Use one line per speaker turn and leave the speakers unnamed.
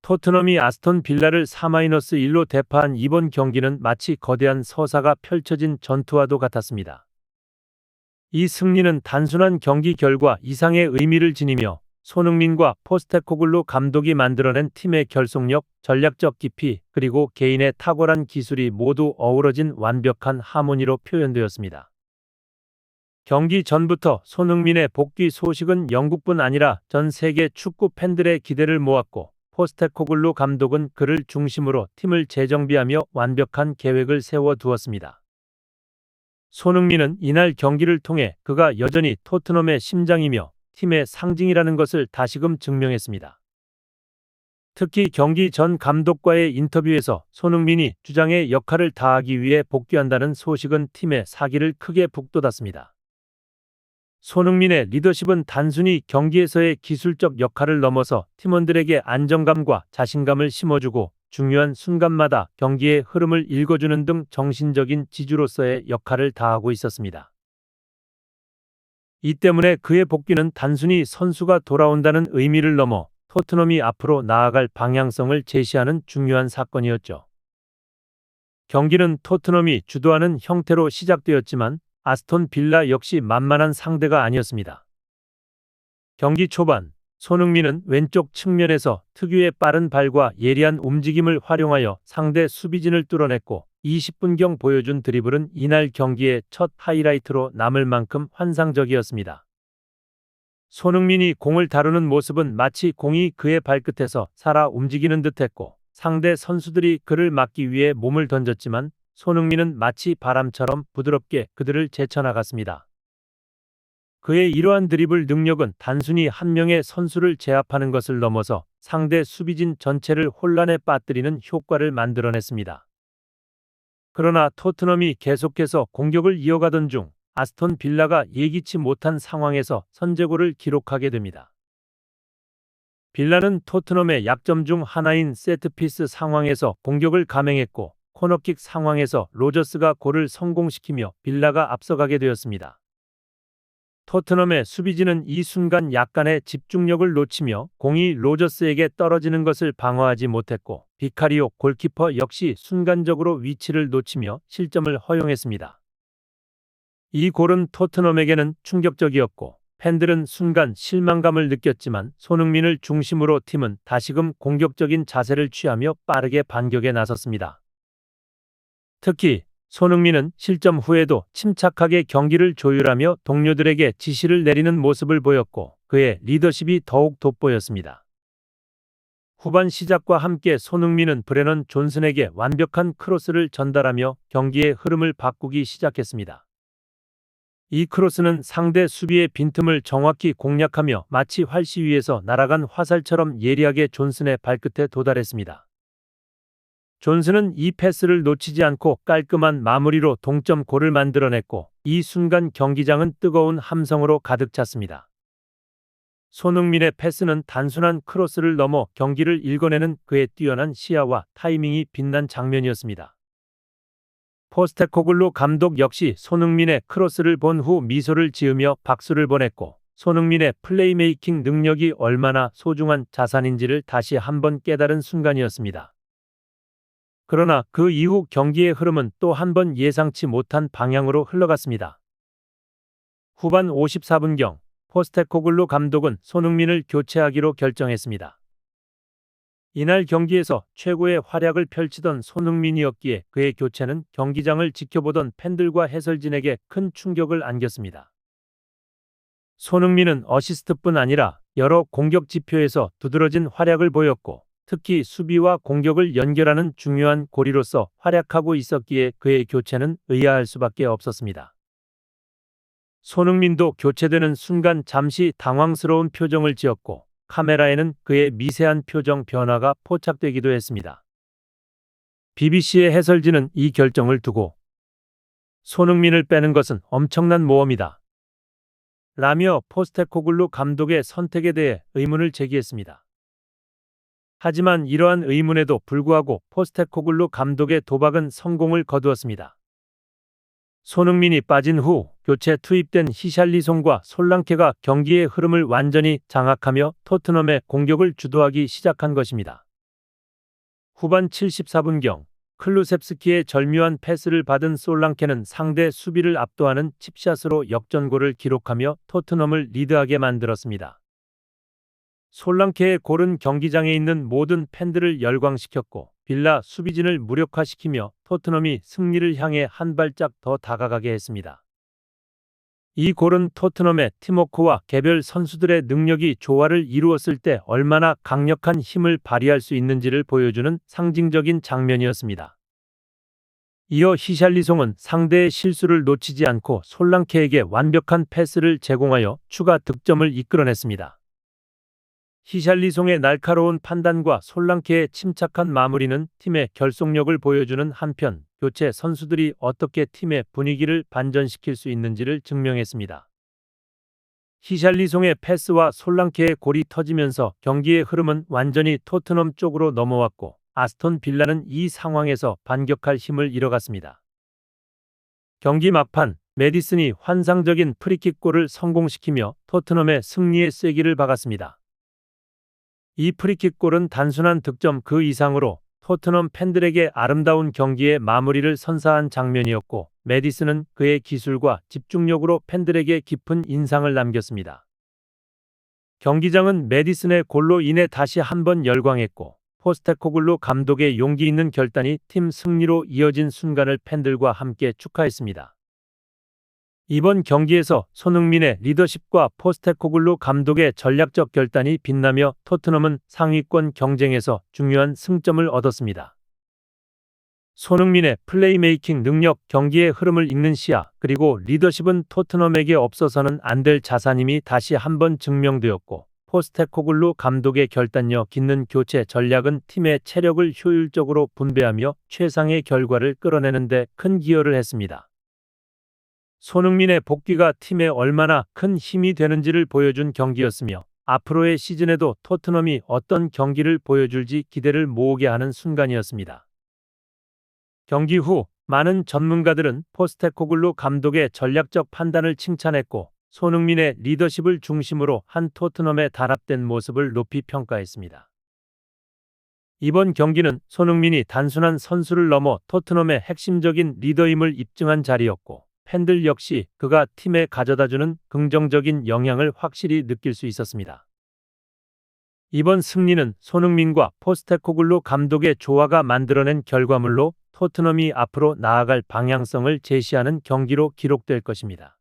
토트넘이 아스톤 빌라를 4-1로 대파한 이번 경기는 마치 거대한 서사가 펼쳐진 전투와도 같았습니다. 이 승리는 단순한 경기 결과 이상의 의미를 지니며 손흥민과 포스테코글루 감독이 만들어낸 팀의 결속력, 전략적 깊이, 그리고 개인의 탁월한 기술이 모두 어우러진 완벽한 하모니로 표현되었습니다. 경기 전부터 손흥민의 복귀 소식은 영국뿐 아니라 전 세계 축구 팬들의 기대를 모았고, 포스테코글루 감독은 그를 중심으로 팀을 재정비하며 완벽한 계획을 세워두었습니다. 손흥민은 이날 경기를 통해 그가 여전히 토트넘의 심장이며 팀의 상징이라는 것을 다시금 증명했습니다. 특히 경기 전 감독과의 인터뷰에서 손흥민이 주장의 역할을 다하기 위해 복귀한다는 소식은 팀의 사기를 크게 북돋았습니다. 손흥민의 리더십은 단순히 경기에서의 기술적 역할을 넘어서 팀원들에게 안정감과 자신감을 심어주고 중요한 순간마다 경기의 흐름을 읽어주는 등 정신적인 지주로서의 역할을 다하고 있었습니다. 이 때문에 그의 복귀는 단순히 선수가 돌아온다는 의미를 넘어 토트넘이 앞으로 나아갈 방향성을 제시하는 중요한 사건이었죠. 경기는 토트넘이 주도하는 형태로 시작되었지만 아스톤 빌라 역시 만만한 상대가 아니었습니다. 경기 초반, 손흥민은 왼쪽 측면에서 특유의 빠른 발과 예리한 움직임을 활용하여 상대 수비진을 뚫어냈고 20분경 보여준 드리블은 이날 경기의 첫 하이라이트로 남을 만큼 환상적이었습니다. 손흥민이 공을 다루는 모습은 마치 공이 그의 발끝에서 살아 움직이는 듯했고 상대 선수들이 그를 막기 위해 몸을 던졌지만 손흥민은 마치 바람처럼 부드럽게 그들을 제쳐나갔습니다. 그의 이러한 드리블 능력은 단순히 한 명의 선수를 제압하는 것을 넘어서 상대 수비진 전체를 혼란에 빠뜨리는 효과를 만들어냈습니다. 그러나 토트넘이 계속해서 공격을 이어가던 중 아스톤 빌라가 예기치 못한 상황에서 선제골을 기록하게 됩니다. 빌라는 토트넘의 약점 중 하나인 세트피스 상황에서 공격을 감행했고 코너킥 상황에서 로저스가 골을 성공시키며 빌라가 앞서가게 되었습니다. 토트넘의 수비진은 이 순간 약간의 집중력을 놓치며 공이 로저스에게 떨어지는 것을 방어하지 못했고 비카리오 골키퍼 역시 순간적으로 위치를 놓치며 실점을 허용했습니다. 이 골은 토트넘에게는 충격적이었고 팬들은 순간 실망감을 느꼈지만 손흥민을 중심으로 팀은 다시금 공격적인 자세를 취하며 빠르게 반격에 나섰습니다. 특히 손흥민은 실점 후에도 침착하게 경기를 조율하며 동료들에게 지시를 내리는 모습을 보였고 그의 리더십이 더욱 돋보였습니다. 후반 시작과 함께 손흥민은 브레넌 존슨에게 완벽한 크로스를 전달하며 경기의 흐름을 바꾸기 시작했습니다. 이 크로스는 상대 수비의 빈틈을 정확히 공략하며 마치 활시 위에서 날아간 화살처럼 예리하게 존슨의 발끝에 도달했습니다. 존슨은 이 패스를 놓치지 않고 깔끔한 마무리로 동점골을 만들어냈고 이 순간 경기장은 뜨거운 함성으로 가득 찼습니다. 손흥민의 패스는 단순한 크로스를 넘어 경기를 읽어내는 그의 뛰어난 시야와 타이밍이 빛난 장면이었습니다. 포스테코글루 감독 역시 손흥민의 크로스를 본 후 미소를 지으며 박수를 보냈고 손흥민의 플레이메이킹 능력이 얼마나 소중한 자산인지를 다시 한번 깨달은 순간이었습니다. 그러나 그 이후 경기의 흐름은 또 한 번 예상치 못한 방향으로 흘러갔습니다. 후반 54분경 포스테코글루 감독은 손흥민을 교체하기로 결정했습니다. 이날 경기에서 최고의 활약을 펼치던 손흥민이었기에 그의 교체는 경기장을 지켜보던 팬들과 해설진에게 큰 충격을 안겼습니다. 손흥민은 어시스트뿐 아니라 여러 공격 지표에서 두드러진 활약을 보였고 특히 수비와 공격을 연결하는 중요한 고리로서 활약하고 있었기에 그의 교체는 의아할 수밖에 없었습니다. 손흥민도 교체되는 순간 잠시 당황스러운 표정을 지었고 카메라에는 그의 미세한 표정 변화가 포착되기도 했습니다. BBC의 해설진은 이 결정을 두고 손흥민을 빼는 것은 엄청난 모험이다 라며 포스테코글루 감독의 선택에 대해 의문을 제기했습니다. 하지만 이러한 의문에도 불구하고 포스테코글루 감독의 도박은 성공을 거두었습니다. 손흥민이 빠진 후 교체 투입된 히샬리송과 솔랑케가 경기의 흐름을 완전히 장악하며 토트넘의 공격을 주도하기 시작한 것입니다. 후반 74분경 클루셉스키의 절묘한 패스를 받은 솔랑케는 상대 수비를 압도하는 칩샷으로 역전골을 기록하며 토트넘을 리드하게 만들었습니다. 솔랑케의 골은 경기장에 있는 모든 팬들을 열광시켰고 빌라 수비진을 무력화시키며 토트넘이 승리를 향해 한 발짝 더 다가가게 했습니다. 이 골은 토트넘의 팀워크와 개별 선수들의 능력이 조화를 이루었을 때 얼마나 강력한 힘을 발휘할 수 있는지를 보여주는 상징적인 장면이었습니다. 이어 히샬리송은 상대의 실수를 놓치지 않고 솔랑케에게 완벽한 패스를 제공하여 추가 득점을 이끌어냈습니다. 히샬리송의 날카로운 판단과 솔랑케의 침착한 마무리는 팀의 결속력을 보여주는 한편 교체 선수들이 어떻게 팀의 분위기를 반전시킬 수 있는지를 증명했습니다. 히샬리송의 패스와 솔랑케의 골이 터지면서 경기의 흐름은 완전히 토트넘 쪽으로 넘어왔고 아스톤 빌라는 이 상황에서 반격할 힘을 잃어갔습니다. 경기 막판 메디슨이 환상적인 프리킥골을 성공시키며 토트넘의 승리의 쐐기를 박았습니다. 이 프리킥골은 단순한 득점 그 이상으로 토트넘 팬들에게 아름다운 경기의 마무리를 선사한 장면이었고 메디슨은 그의 기술과 집중력으로 팬들에게 깊은 인상을 남겼습니다. 경기장은 메디슨의 골로 인해 다시 한번 열광했고 포스테코글루 감독의 용기 있는 결단이 팀 승리로 이어진 순간을 팬들과 함께 축하했습니다. 이번 경기에서 손흥민의 리더십과 포스테코글루 감독의 전략적 결단이 빛나며 토트넘은 상위권 경쟁에서 중요한 승점을 얻었습니다. 손흥민의 플레이메이킹 능력, 경기의 흐름을 읽는 시야, 그리고 리더십은 토트넘에게 없어서는 안 될 자산임이 다시 한번 증명되었고 포스테코글루 감독의 결단력 있는 교체 전략은 팀의 체력을 효율적으로 분배하며 최상의 결과를 끌어내는 데 큰 기여를 했습니다. 손흥민의 복귀가 팀에 얼마나 큰 힘이 되는지를 보여준 경기였으며 앞으로의 시즌에도 토트넘이 어떤 경기를 보여줄지 기대를 모으게 하는 순간이었습니다. 경기 후 많은 전문가들은 포스테코글루 감독의 전략적 판단을 칭찬했고 손흥민의 리더십을 중심으로 한 토트넘의 단합된 모습을 높이 평가했습니다. 이번 경기는 손흥민이 단순한 선수를 넘어 토트넘의 핵심적인 리더임을 입증한 자리였고 팬들 역시 그가 팀에 가져다주는 긍정적인 영향을 확실히 느낄 수 있었습니다. 이번 승리는 손흥민과 포스테코글루 감독의 조화가 만들어낸 결과물로 토트넘이 앞으로 나아갈 방향성을 제시하는 경기로 기록될 것입니다.